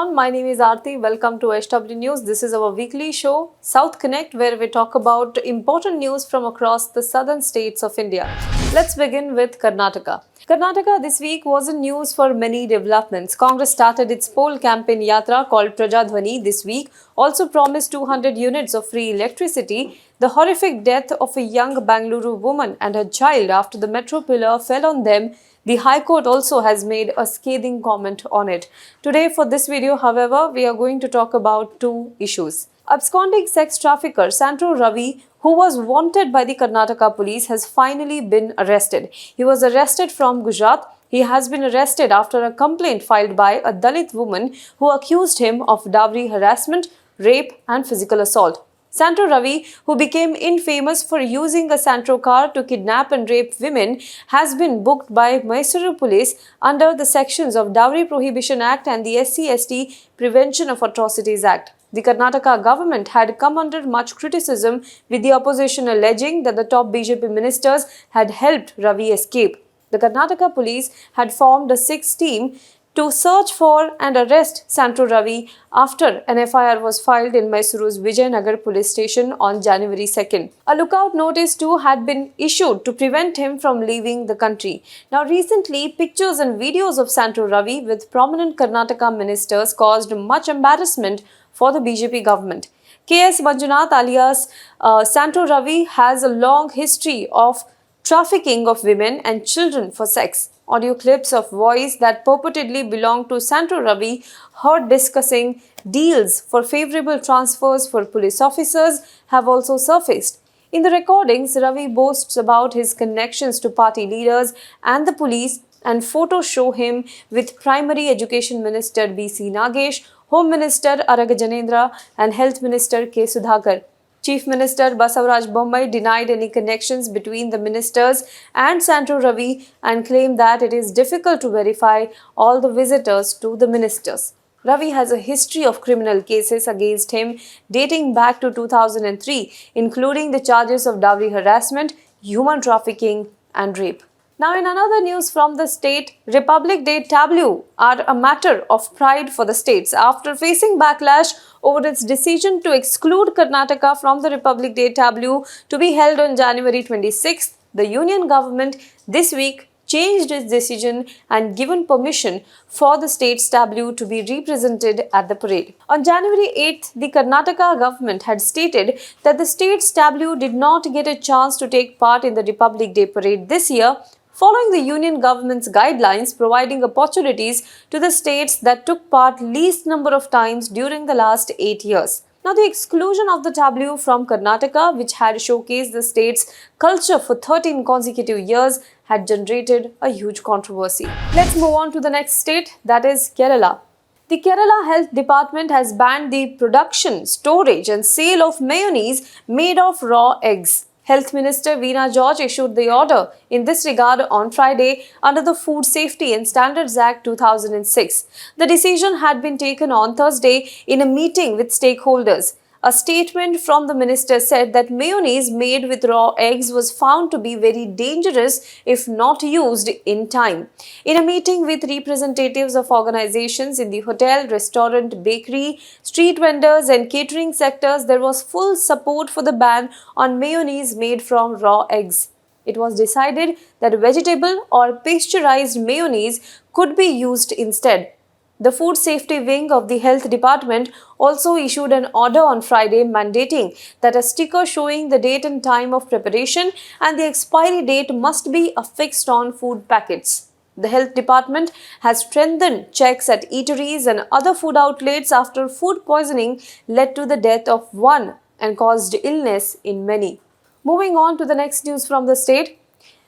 everyone, my name is Aarti. Welcome to SW News. This is our weekly show, South Connect, where we talk about important news from across the southern states of India. Let's begin with Karnataka. Karnataka this week was in news for many developments. Congress started its poll campaign yatra called Prajadhwani this week, also promised 200 units of free electricity. The horrific death of a young Bangalore woman and her child after the metro pillar fell on them. The High Court also has made a scathing comment on it. Today for this video, however, we are going to talk about two issues. Absconding sex trafficker Santro Ravi, who was wanted by the Karnataka police, has finally been arrested. He was arrested from Gujarat. He has been arrested after a complaint filed by a Dalit woman who accused him of dowry harassment, rape and physical assault. Santro Ravi, who became infamous for using a Santro car to kidnap and rape women, has been booked by Mysuru police under the sections of Dowry Prohibition Act and the SC/ST Prevention of Atrocities Act. The Karnataka government had come under much criticism, with the opposition alleging that the top BJP ministers had helped Ravi escape. The Karnataka police had formed a 6 team to search for and arrest Santro Ravi after an FIR was filed in Mysuru's Vijayanagar police station on January 2nd. A lookout notice too had been issued to prevent him from leaving the country. Now recently, pictures and videos of Santro Ravi with prominent Karnataka ministers caused much embarrassment for the BJP government. KS Manjunath alias Santro Ravi has a long history of trafficking of women and children for sex. Audio clips of voice that purportedly belong to Santro Ravi heard discussing deals for favorable transfers for police officers have also surfaced. In the recordings, Ravi boasts about his connections to party leaders and the police, and photos show him with Primary Education Minister B.C. Nagesh, Home Minister Aragajanendra and Health Minister K. Sudhakar. Chief Minister Basavaraj Bommai denied any connections between the ministers and Santro Ravi and claimed that it is difficult to verify all the visitors to the ministers. Ravi has a history of criminal cases against him dating back to 2003, including the charges of dowry harassment, human trafficking and rape. Now in another news from the state, Republic Day Tableau are a matter of pride for the states. After facing backlash over its decision to exclude Karnataka from the Republic Day Tableau to be held on January 26th, the union government this week changed its decision and given permission for the state's tableau to be represented at the parade. On January 8th, the Karnataka government had stated that the state's tableau did not get a chance to take part in the Republic Day parade this year, following the union government's guidelines providing opportunities to the states that took part least number of times during the last 8 years. Now, the exclusion of the tableau from Karnataka, which had showcased the state's culture for 13 consecutive years, had generated a huge controversy. Let's move on to the next state, that is Kerala. The Kerala Health Department has banned the production, storage and sale of mayonnaise made of raw eggs. Health Minister Veena George issued the order in this regard on Friday under the Food Safety and Standards Act 2006. The decision had been taken on Thursday in a meeting with stakeholders. A statement from the minister said that mayonnaise made with raw eggs was found to be very dangerous if not used in time. In a meeting with representatives of organizations in the hotel, restaurant, bakery, street vendors and catering sectors, there was full support for the ban on mayonnaise made from raw eggs. It was decided that vegetable or pasteurized mayonnaise could be used instead. The Food Safety Wing of the Health Department also issued an order on Friday mandating that a sticker showing the date and time of preparation and the expiry date must be affixed on food packets. The Health Department has strengthened checks at eateries and other food outlets after food poisoning led to the death of one and caused illness in many. Moving on to the next news from the state.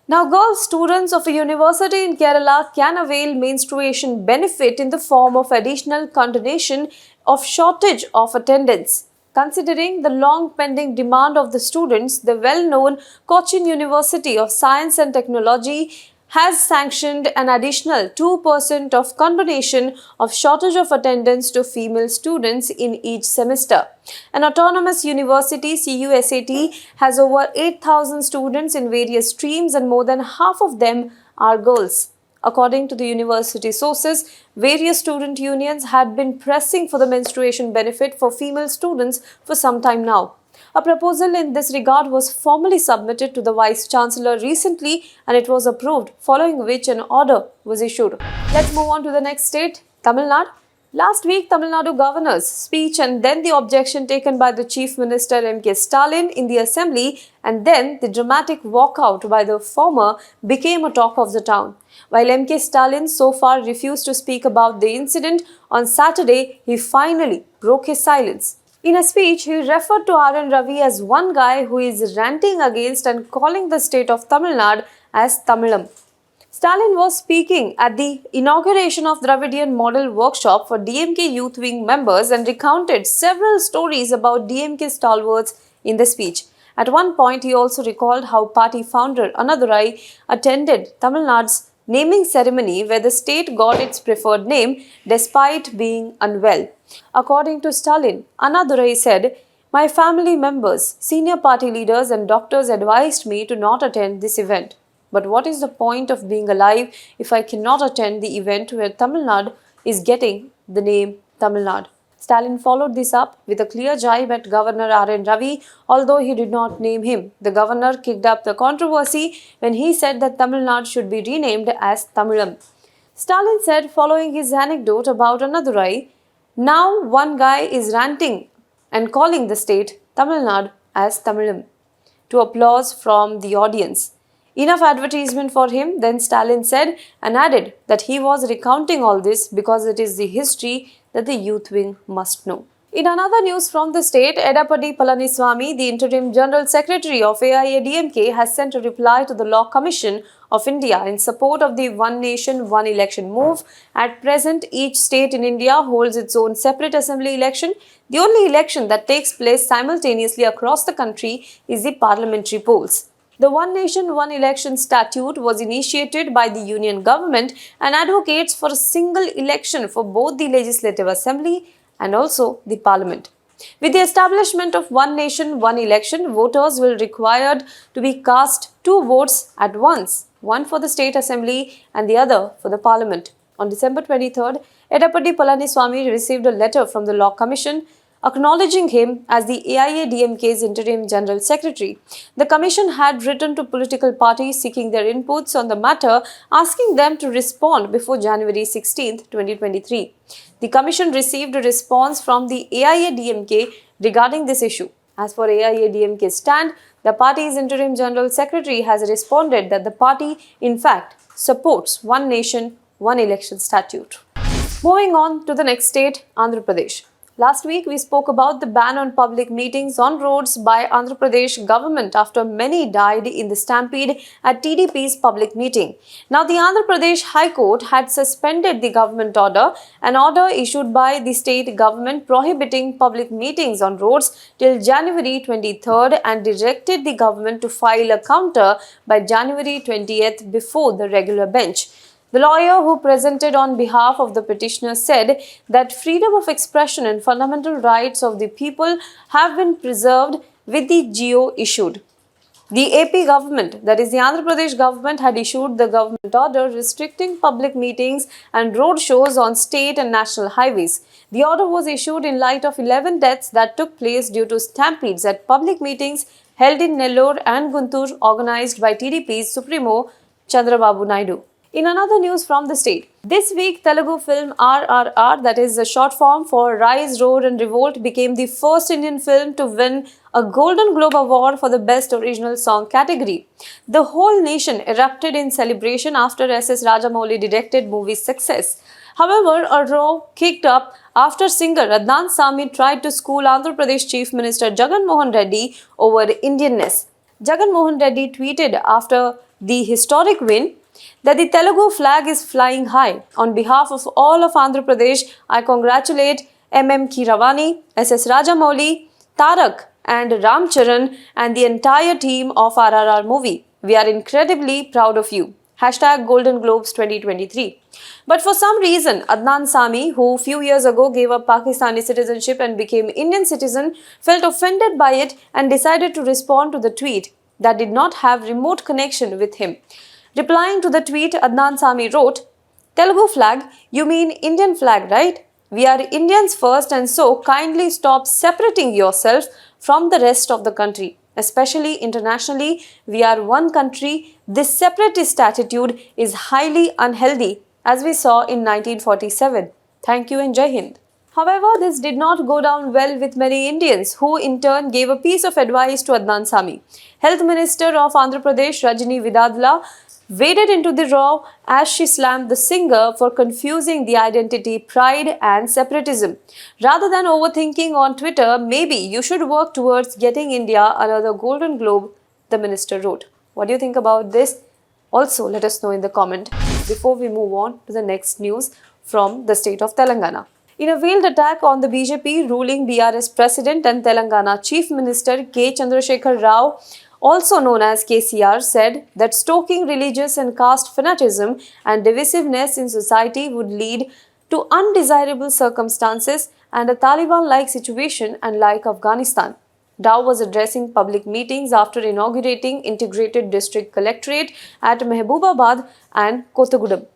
Now, girl students of a university in Kerala can avail menstruation benefit in the form of additional condonation of shortage of attendance. Considering the long pending demand of the students, the well-known Cochin University of Science and Technology has sanctioned an additional 2% of condonation of shortage of attendance to female students in each semester. An autonomous university, CUSAT, has over 8,000 students in various streams and more than half of them are girls. According to the university sources, various student unions had been pressing for the menstruation benefit for female students for some time now. A proposal in this regard was formally submitted to the Vice Chancellor recently and it was approved, following which an order was issued. Let's move on to the next state, Tamil Nadu. Last week, Tamil Nadu governor's speech and then the objection taken by the Chief Minister M.K. Stalin in the assembly and then the dramatic walkout by the former became a talk of the town. While M.K. Stalin so far refused to speak about the incident, on Saturday he finally broke his silence. In a speech, he referred to Santro Ravi as one guy who is ranting against and calling the state of Tamil Nadu as Tamilam. Stalin was speaking at the inauguration of Dravidian Model Workshop for DMK Youth Wing members and recounted several stories about DMK stalwarts in the speech. At one point, he also recalled how party founder Annadurai attended Tamil Nadu's naming ceremony where the state got its preferred name despite being unwell. According to Stalin, Annadurai said, "My family members, senior party leaders and doctors advised me to not attend this event. But what is the point of being alive if I cannot attend the event where Tamil Nadu is getting the name Tamil Nadu?" Stalin followed this up with a clear jibe at Governor R.N. Ravi, although he did not name him. The governor kicked up the controversy when he said that Tamil Nadu should be renamed as Tamilam. Stalin said, following his anecdote about Annadurai, "Now one guy is ranting and calling the state Tamil Nadu as Tamilam," to applause from the audience. Enough advertisement for him, then Stalin said and added that he was recounting all this because it is the history that the youth wing must know. In another news from the state, Edappadi Palaniswamy, the interim general secretary of AIADMK, has sent a reply to the Law Commission of India in support of the One Nation, One Election move. At present, each state in India holds its own separate assembly election. The only election that takes place simultaneously across the country is the parliamentary polls. The One Nation, One Election statute was initiated by the Union government and advocates for a single election for both the Legislative Assembly and also the Parliament. With the establishment of One Nation, One Election, voters will be required to be cast two votes at once, one for the State Assembly and the other for the Parliament. On December 23rd, Edappadi Palaniswamy received a letter from the Law Commission acknowledging him as the AIADMK's interim general secretary. The commission had written to political parties seeking their inputs on the matter, asking them to respond before January 16, 2023. The commission received a response from the AIADMK regarding this issue. As for AIADMK's stand, the party's interim general secretary has responded that the party, in fact, supports One Nation, One Election statute. Moving on to the next state, Andhra Pradesh. Last week, we spoke about the ban on public meetings on roads by Andhra Pradesh government after many died in the stampede at TDP's public meeting. Now, the Andhra Pradesh High Court had suspended the government order, an order issued by the state government prohibiting public meetings on roads till January 23rd and directed the government to file a counter by January 20th before the regular bench. The lawyer who presented on behalf of the petitioner said that freedom of expression and fundamental rights of the people have been preserved with the GO issued. The AP government, that is the Andhra Pradesh government, had issued the government order restricting public meetings and road shows on state and national highways. The order was issued in light of 11 deaths that took place due to stampedes at public meetings held in Nellore and Guntur organized by TDP's Supremo Chandrababu Naidu. In another news from the state, this week Telugu film RRR, that is a short form for Rise, Roar and Revolt, became the first Indian film to win a Golden Globe Award for the Best Original Song category. The whole nation erupted in celebration after S.S. Rajamouli directed movie's success. However, a row kicked up after singer Adnan Sami tried to school Andhra Pradesh Chief Minister Jagan Mohan Reddy over Indianness. Jagan Mohan Reddy tweeted after the historic win that the Telugu flag is flying high. On behalf of all of Andhra Pradesh, I congratulate M.M. Keeravani, S.S. Rajamouli, Tarak and Ram Charan and the entire team of RRR movie. We are incredibly proud of you. Hashtag Golden Globes 2023. But for some reason, Adnan Sami, who few years ago gave up Pakistani citizenship and became Indian citizen, felt offended by it and decided to respond to the tweet that did not have remote connection with him. Replying to the tweet, Adnan Sami wrote, Telugu flag, you mean Indian flag, right? We are Indians first, and so kindly stop separating yourself from the rest of the country. Especially internationally, we are one country. This separatist attitude is highly unhealthy, as we saw in 1947. Thank you and Jai Hind. However, this did not go down well with many Indians, who in turn gave a piece of advice to Adnan Sami. Health Minister of Andhra Pradesh, Rajini Vidadla, waded into the row as she slammed the singer for confusing the identity, pride and separatism. Rather than overthinking on Twitter, maybe you should work towards getting India another Golden Globe, the minister wrote. What do you think about this? Also, let us know in the comment before we move on to the next news from the state of Telangana. In a veiled attack on the BJP ruling BRS President and Telangana Chief Minister K. Chandrasekhar Rao, also known as KCR, said that stoking religious and caste fanatism and divisiveness in society would lead to undesirable circumstances and a Taliban-like situation unlike Afghanistan. Rao was addressing public meetings after inaugurating integrated district collectorate at Mehboobabaad and Kothagudem.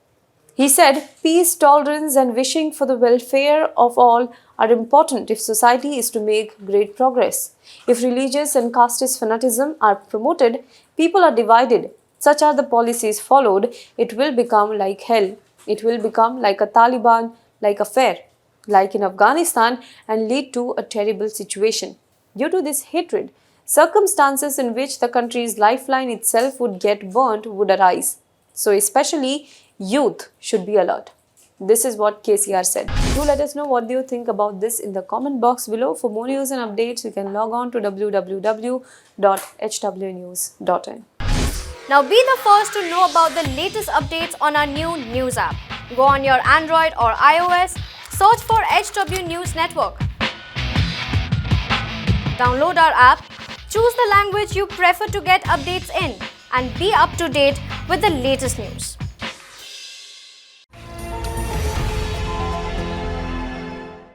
He said, peace, tolerance and wishing for the welfare of all are important if society is to make great progress. If religious and casteist fanaticism are promoted, people are divided. Such are the policies followed, it will become like hell. It will become like a Taliban-like affair, like in Afghanistan, and lead to a terrible situation. Due to this hatred, circumstances in which the country's lifeline itself would get burnt would arise. So especially youth should be alert. This is what KCR said. Do let us know what do you think about this in the comment box below. For more news and updates, you can log on to www.hwnews.in. Now be the first to know about the latest updates on our new news app. Go on your Android or iOS, search for HW News Network. Download our app, choose the language you prefer to get updates in, and be up to date with the latest news.